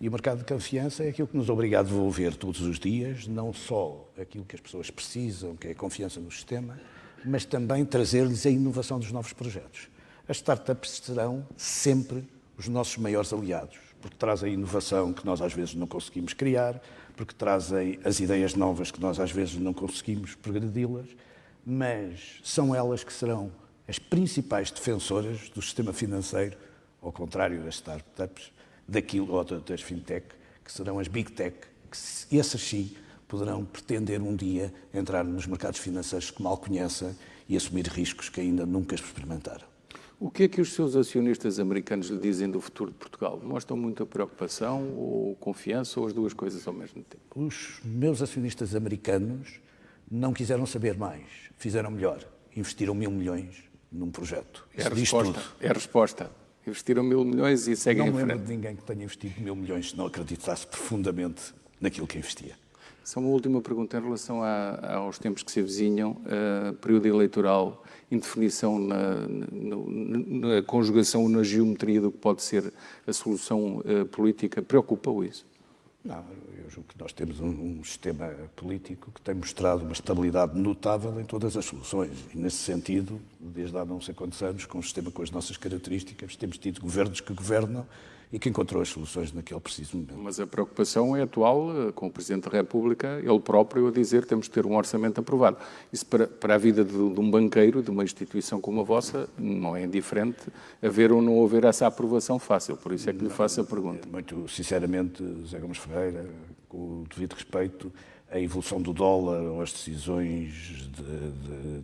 E o mercado de confiança é aquilo que nos obriga a devolver todos os dias, não só aquilo que as pessoas precisam, que é a confiança no sistema, mas também trazer-lhes a inovação dos novos projetos. As startups serão sempre os nossos maiores aliados, porque trazem a inovação que nós às vezes não conseguimos criar, porque trazem as ideias novas que nós às vezes não conseguimos progredi-las, mas são elas que serão as principais defensoras do sistema financeiro, ao contrário das startups, daquilo ou das fintech, que serão as big tech, que essas sim poderão pretender um dia entrar nos mercados financeiros que mal conhecem e assumir riscos que ainda nunca experimentaram. O que é que os seus acionistas americanos lhe dizem do futuro de Portugal? Mostram muita preocupação ou confiança ou as duas coisas ao mesmo tempo? Os meus acionistas americanos não quiseram saber mais, fizeram melhor, investiram 1.000 milhões num projeto. É a resposta. Investiram 1.000 milhões e seguem em frente. Não lembro de ninguém que tenha investido 1.000 milhões se não acreditasse profundamente naquilo que investia. Só uma última pergunta em relação aos tempos que se avizinham, período eleitoral, indefinição na conjugação, na geometria do que pode ser a solução política, preocupa-o isso? Não, eu julgo que nós temos um sistema político que tem mostrado uma estabilidade notável em todas as soluções e, nesse sentido, desde há não sei quantos anos, com um sistema com as nossas características, temos tido governos que governam e que encontrou as soluções naquele preciso momento. Mas a preocupação é atual, com o Presidente da República, ele próprio a dizer que temos de ter um orçamento aprovado. Isso para a vida de um banqueiro, de uma instituição como a vossa, não é indiferente haver ou não haver essa aprovação fácil. Por isso é que lhe faço a pergunta. Muito sinceramente, José Gomes Ferreira, com o devido respeito, a evolução do dólar ou as decisões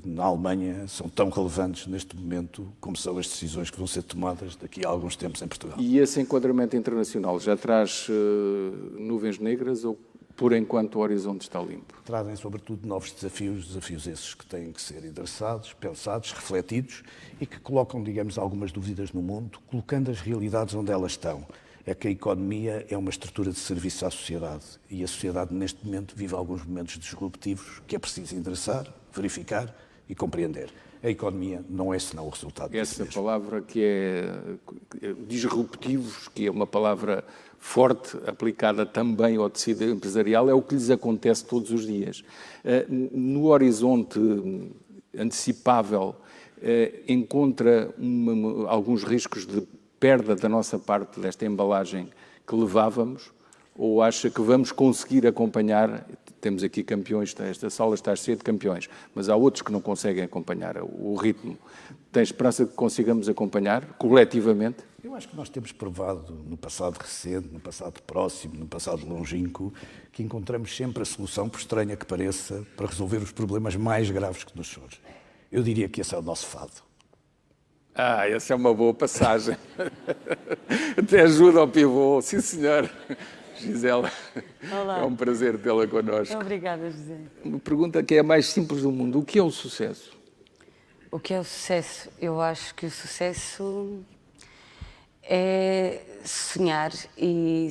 na Alemanha são tão relevantes neste momento como são as decisões que vão ser tomadas daqui a alguns tempos em Portugal. E esse enquadramento internacional já traz nuvens negras ou por enquanto o horizonte está limpo? Trazem, sobretudo, novos desafios esses que têm que ser endereçados, pensados, refletidos e que colocam, digamos, algumas dúvidas no mundo, colocando as realidades onde elas estão. É que a economia é uma estrutura de serviço à sociedade e a sociedade, neste momento, vive alguns momentos disruptivos que é preciso endereçar, verificar e compreender. A economia não é senão o resultado disso mesmo. Palavra que é disruptivos, que é uma palavra forte, aplicada também ao tecido empresarial, é o que lhes acontece todos os dias. No horizonte antecipável, encontra alguns riscos de perda da nossa parte desta embalagem que levávamos, ou acha que vamos conseguir acompanhar? Temos aqui campeões, esta sala está cheia de campeões, mas há outros que não conseguem acompanhar o ritmo. Tem esperança de que consigamos acompanhar coletivamente? Eu acho que nós temos provado no passado recente, no passado próximo, no passado longínquo, que encontramos sempre a solução, por estranha que pareça, para resolver os problemas mais graves que nos surgem. Eu diria que esse é o nosso fado. Essa é uma boa passagem. Até ajuda ao pivô. Sim, senhor. Gisela, olá. É um prazer tê-la connosco. Obrigada, José. Uma pergunta que é a mais simples do mundo. O que é o sucesso? O que é o sucesso? Eu acho que o sucesso é sonhar e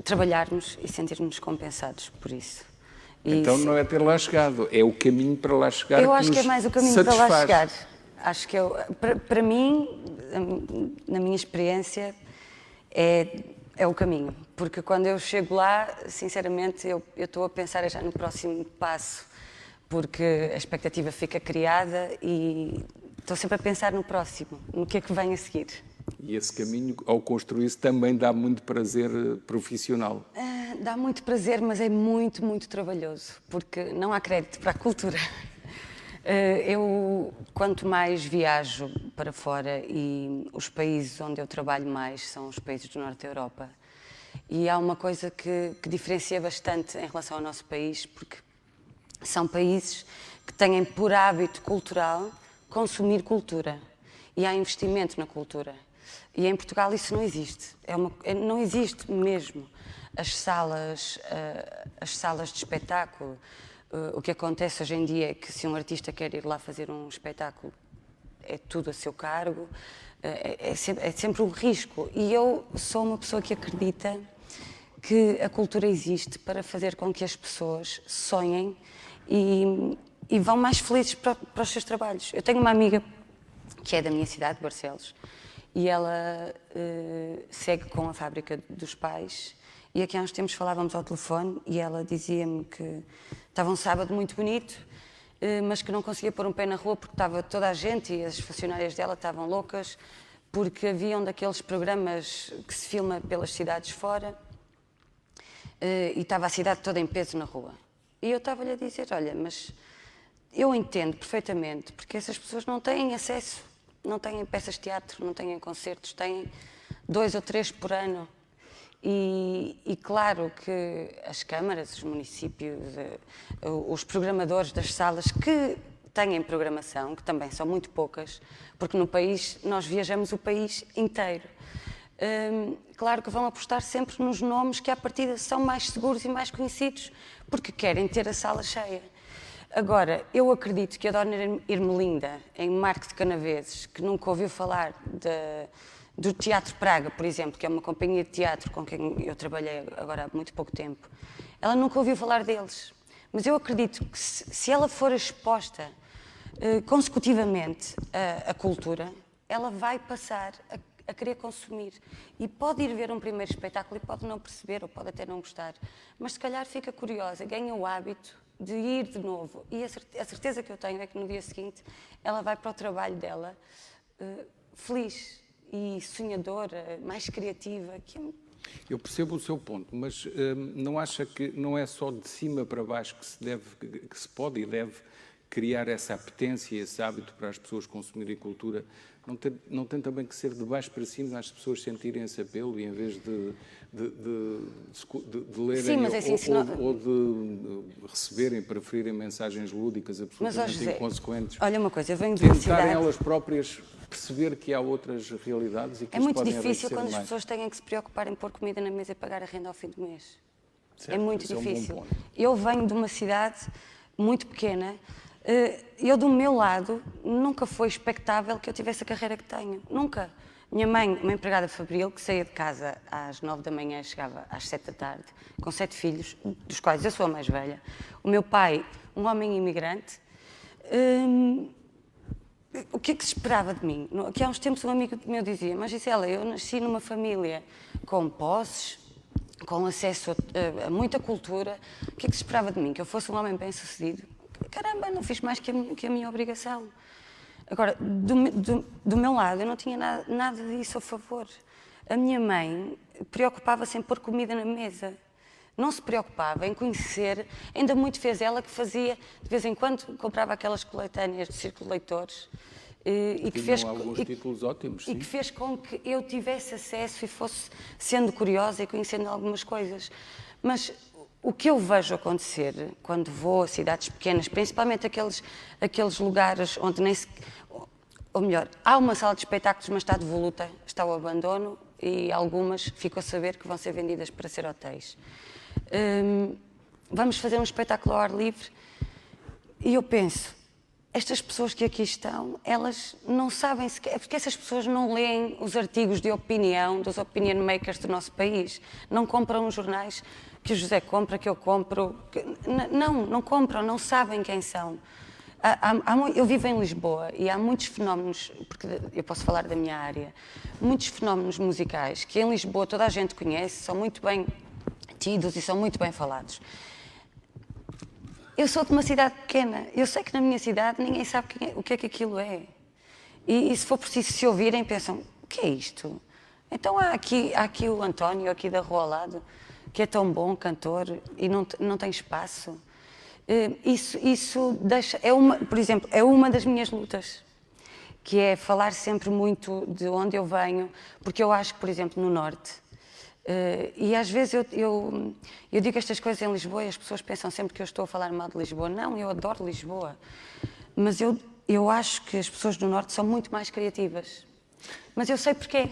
trabalharmos e sentirmos compensados por isso. Então não é ter lá chegado, é o caminho para lá chegar. Eu acho que é mais o caminho para lá chegar. Acho que para mim, na minha experiência, é o caminho. Porque quando eu chego lá, sinceramente, eu estou a pensar já no próximo passo, porque a expectativa fica criada e estou sempre a pensar no próximo, no que é que vem a seguir. E esse caminho, ao construir-se, também dá muito prazer profissional? Dá muito prazer, mas é muito, muito trabalhoso, porque não há crédito para a cultura. Eu, quanto mais viajo para fora, e os países onde eu trabalho mais são os países do norte da Europa, e há uma coisa que diferencia bastante em relação ao nosso país, porque são países que têm por hábito cultural consumir cultura, e há investimento na cultura. E em Portugal isso não existe, não existe mesmo. As salas de espetáculo, o que acontece hoje em dia é que se um artista quer ir lá fazer um espetáculo, é tudo a seu cargo, é sempre um risco. E eu sou uma pessoa que acredita que a cultura existe para fazer com que as pessoas sonhem e vão mais felizes para os seus trabalhos. Eu tenho uma amiga que é da minha cidade, Barcelos, e ela segue com a fábrica dos pais. E aqui há uns tempos falávamos ao telefone e ela dizia-me que estava um sábado muito bonito, mas que não conseguia pôr um pé na rua porque estava toda a gente e as funcionárias dela estavam loucas porque havia um daqueles programas que se filma pelas cidades fora e estava a cidade toda em peso na rua. E eu estava-lhe a dizer, olha, mas eu entendo perfeitamente porque essas pessoas não têm acesso, não têm peças de teatro, não têm concertos, têm 2 ou 3 por ano. E claro que as câmaras, os municípios, os programadores das salas que têm programação, que também são muito poucas, porque no país nós viajamos o país inteiro. Claro que vão apostar sempre nos nomes que à partida são mais seguros e mais conhecidos, porque querem ter a sala cheia. Agora, eu acredito que a Dona Irmelinda, em Marco de Canaveses, que nunca ouviu falar do Teatro Praga, por exemplo, que é uma companhia de teatro com quem eu trabalhei agora há muito pouco tempo, ela nunca ouviu falar deles. Mas eu acredito que se ela for exposta consecutivamente à cultura, ela vai passar a querer consumir. E pode ir ver um primeiro espetáculo e pode não perceber, ou pode até não gostar, mas se calhar fica curiosa, ganha o hábito de ir de novo. E a certeza que eu tenho é que no dia seguinte ela vai para o trabalho dela feliz e sonhadora, mais criativa. Eu percebo o seu ponto, mas não acha que não é só de cima para baixo que se pode e deve criar essa apetência, esse hábito para as pessoas consumirem cultura? Não tem também que ser de baixo para cima, as pessoas sentirem esse apelo e em vez de lerem. Sim, mas assim, ou de receberem, preferirem mensagens lúdicas absolutamente inconsequentes. Olha uma coisa, eu venho de uma cidade... elas próprias perceber que há outras realidades e que é muito podem difícil quando mais. As pessoas têm que se preocupar em pôr comida na mesa e pagar a renda ao fim do mês. Certo, é muito esse é um bom difícil. ponto. Eu venho de uma cidade muito pequena. Eu, do meu lado, nunca foi expectável que eu tivesse a carreira que tenho. Nunca. Minha mãe, uma empregada fabril, que saía de casa às 9 da manhã e chegava às 7 da tarde, com 7 filhos, dos quais eu sou a mais velha. O meu pai, um homem imigrante. O que é que se esperava de mim? Aqui há uns tempos um amigo meu dizia: mas Gisela, eu nasci numa família com posses, com acesso a muita cultura. O que é que se esperava de mim? Que eu fosse um homem bem-sucedido? Caramba, não fiz mais que a minha obrigação. Agora, do meu lado, eu não tinha nada disso a favor. A minha mãe preocupava-se em pôr comida na mesa. Não se preocupava em conhecer, ainda muito fez ela que fazia, de vez em quando, comprava aquelas coletâneas de Círculo de Leitores. E que fez alguns títulos ótimos, sim. E que fez com que eu tivesse acesso e fosse sendo curiosa e conhecendo algumas coisas. Mas o que eu vejo acontecer quando vou a cidades pequenas, principalmente aqueles lugares onde nem se... Ou melhor, há uma sala de espetáculos, mas está devoluta, está ao abandono, e algumas fico a saber que vão ser vendidas para ser hotéis. Vamos fazer um espetáculo ao ar livre e eu penso, estas pessoas que aqui estão, elas não sabem sequer, porque essas pessoas não leem os artigos de opinião dos opinion makers do nosso país, não compram os jornais que o José compra, que eu compro, não compram, não sabem quem são. Eu vivo em Lisboa e há muitos fenómenos, porque eu posso falar da minha área, muitos fenómenos musicais que em Lisboa toda a gente conhece, são muito bem tidos e são muito bem falados. Eu sou de uma cidade pequena, eu sei que na minha cidade ninguém sabe o que é que aquilo é. E se for preciso se ouvirem, pensam, o que é isto? Então há aqui o António, aqui da rua ao lado, que é tão bom cantor e não tem espaço. Isso deixa, por exemplo, é uma das minhas lutas, que é falar sempre muito de onde eu venho, porque eu acho que, por exemplo, no Norte, e às vezes eu digo estas coisas em Lisboa e as pessoas pensam sempre que eu estou a falar mal de Lisboa. Não, eu adoro Lisboa, mas eu acho que as pessoas do Norte são muito mais criativas. Mas eu sei porquê.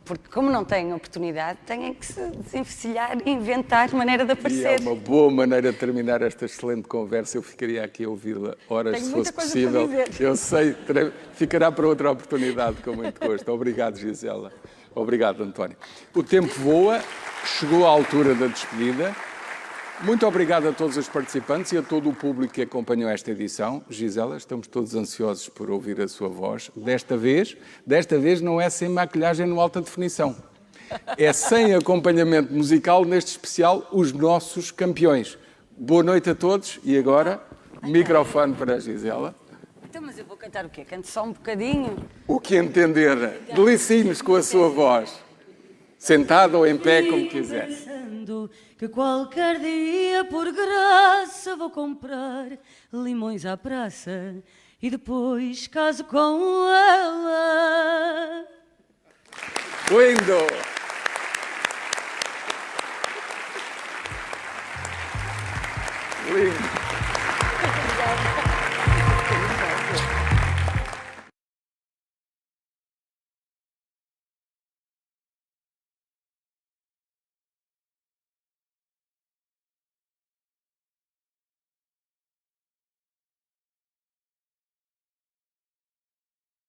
Porque como não têm oportunidade, têm que se desenvencilhar e inventar maneira de aparecer. E é uma boa maneira de terminar esta excelente conversa. Eu ficaria aqui a ouvi-la horas, Tenho se muita fosse coisa possível. para dizer. Eu sei, ficará para outra oportunidade, com muito gosto. Obrigado, Gisela. Obrigado, António. O tempo voa, chegou a altura da despedida. Muito obrigado a todos os participantes e a todo o público que acompanhou esta edição. Gisela, estamos todos ansiosos por ouvir a sua voz. Desta vez não é sem maquilhagem no alta definição. É sem acompanhamento musical, neste especial, os nossos campeões. Boa noite a todos e agora, microfone para a Gisela. Então, mas eu vou cantar o quê? Canto só um bocadinho? O que entender, delicie-nos com a sua voz. Sentado ou em pé, como quiser. Pensando que qualquer dia, por graça, vou comprar limões à praça e depois caso com ela. Lindo! Lindo!